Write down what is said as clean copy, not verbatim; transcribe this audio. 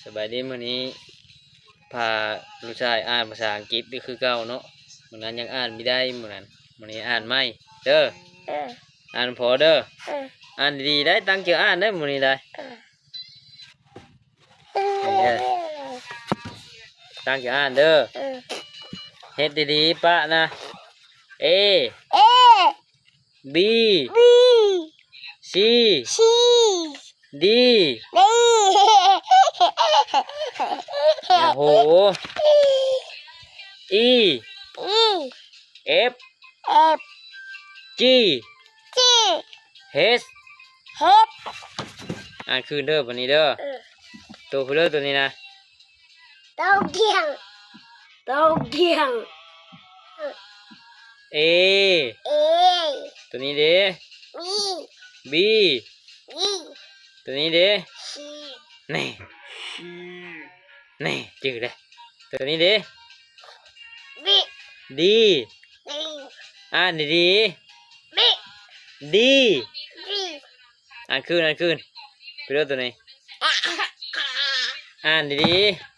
สบายดีมื้อนี้พาลูกชายอ่านภาษาอังกฤษนี่คือเก่าเนาะมื้อนั้นยังอ่านไม่ได้มื้อนี้อ่านไม่เด้ออ่านพอเด้ออ่านดีๆได้ตั้งใจอ่านได้มื้อนี้ได้ตั้งใจอ่านเด้อเฮ็ดดีๆปะนะ A B C D โอ้โห E F G H อ่านคืนเด้อวันนี้เด้อตัวคือเด้อตัวนี้นะA ตัวนี้เด้ B ตัวนี้เด้นี่จืดเลยตัวนี้เด้D อ่านดีๆ D อ่านคืนไปเด้อตัวนี้อ่านดีๆ